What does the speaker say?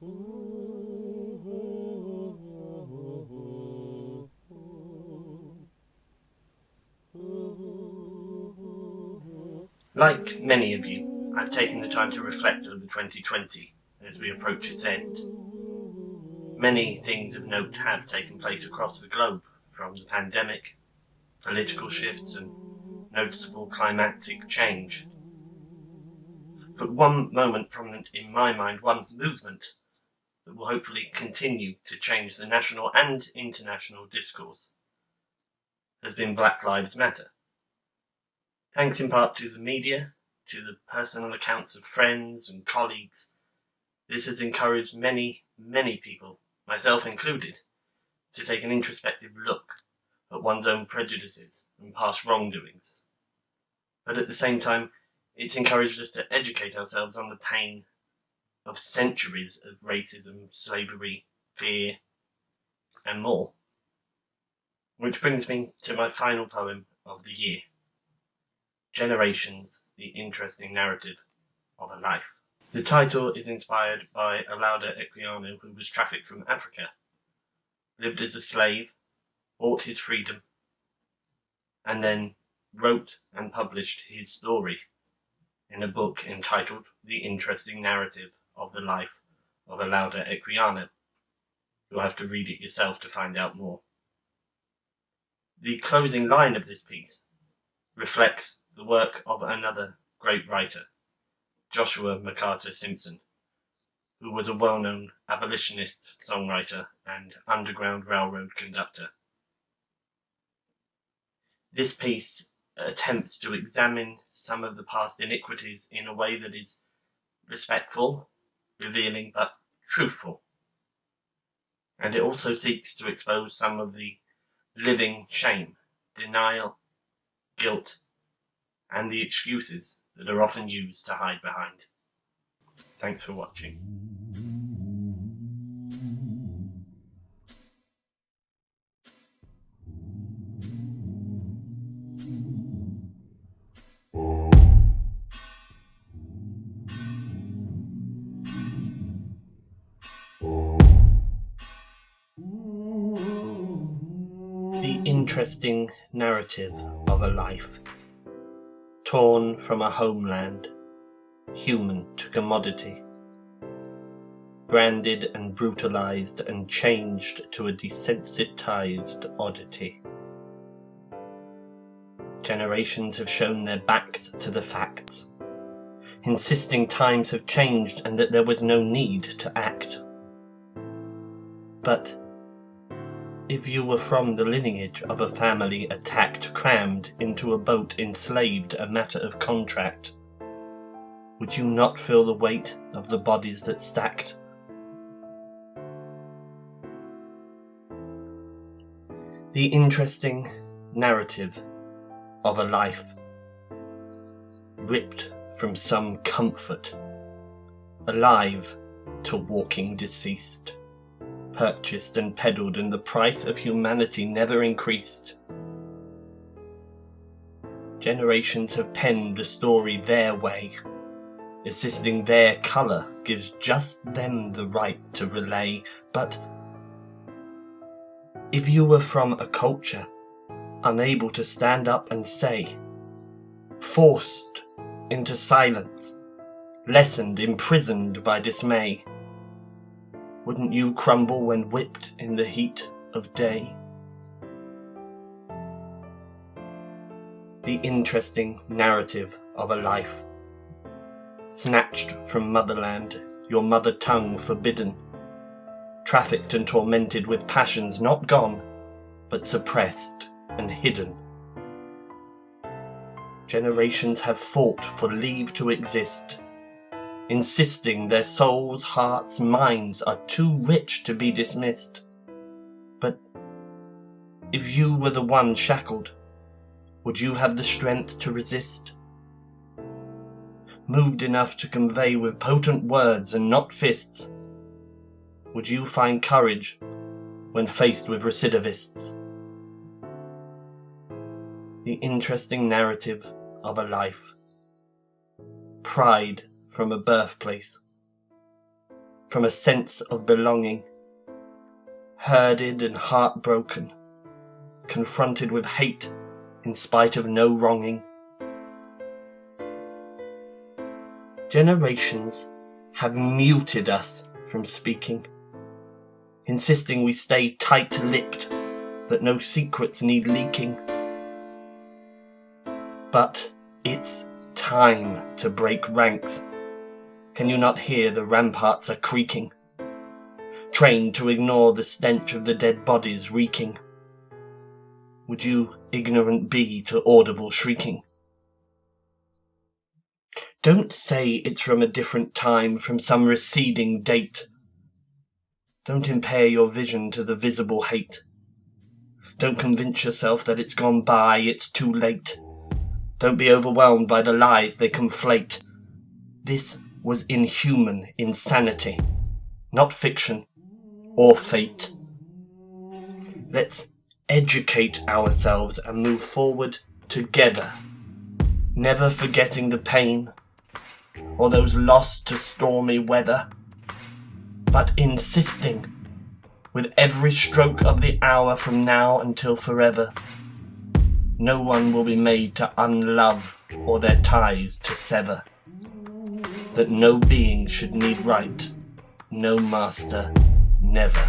Like many of you, I've taken the time to reflect over 2020 as we approach its end. Many things of note have taken place across the globe, from the pandemic, political shifts and noticeable climatic change. But one moment prominent in my mind, one movement that will hopefully continue to change the national and international discourse, has been Black Lives Matter. Thanks in part to the media, to the personal accounts of friends and colleagues, this has encouraged many people, myself included, to take an introspective look at one's own prejudices and past wrongdoings. But at the same time, it's encouraged us to educate ourselves on the pain of centuries of racism, slavery, fear, and more. Which brings me to my final poem of the year, Generations, the Interesting Narrative of a Life. The title is inspired by Olaudah Equiano, who was trafficked from Africa, lived as a slave, bought his freedom, and then wrote and published his story in a book entitled The Interesting Narrative of the Life of Olaudah Equiano. You'll have to read it yourself to find out more. The closing line of this piece reflects the work of another great writer, Joshua McCarter Simpson, who was a well-known abolitionist songwriter and Underground Railroad conductor. This piece attempts to examine some of the past iniquities in a way that is respectful, revealing, but truthful. And it also seeks to expose some of the living shame, denial, guilt, and the excuses that are often used to hide behind. Thanks for watching. The interesting narrative of a life, torn from a homeland, human to commodity, branded and brutalized and changed to a desensitized oddity. Generations have shown their backs to the facts, insisting times have changed and that there was no need to act. But if you were from the lineage of a family attacked, crammed into a boat, enslaved, a matter of contract, would you not feel the weight of the bodies that stacked? The interesting narrative of a life, ripped from some comfort, alive to walking deceased, purchased and peddled, and the price of humanity never increased. Generations have penned the story their way, assisting their colour gives just them the right to relay. But if you were from a culture unable to stand up and say, forced into silence, lessoned, imprisoned by dismay, wouldn't you crumble when whipped in the heat of day? The interesting narrative of a life, snatched from motherland, your mother tongue forbidden, trafficked and tormented with passions not gone, but suppressed and hidden. Generations have fought for leave to exist, insisting their souls, hearts, minds are too rich to be dismissed. But if you were the one shackled, would you have the strength to resist? Moved enough to convey with potent words and not fists, would you find courage when faced with recidivists? The interesting narrative of a life, pride from a birthplace, from a sense of belonging, herded and heartbroken, confronted with hate in spite of no wronging. Generations have muted us from speaking, insisting we stay tight-lipped, that no secrets need leaking. But it's time to break ranks. Can you not hear the ramparts are creaking, trained to ignore the stench of the dead bodies reeking? Would you ignorant be to audible shrieking? Don't say it's from a different time, from some receding date. Don't impair your vision to the visible hate. Don't convince yourself that it's gone by, it's too late. Don't be overwhelmed by the lies they conflate. This was inhuman insanity, not fiction or fate. Let's educate ourselves and move forward together, never forgetting the pain or those lost to stormy weather, but insisting with every stroke of the hour from now until forever, no one will be made to unlove or their ties to sever, that no being should need right, no master, never.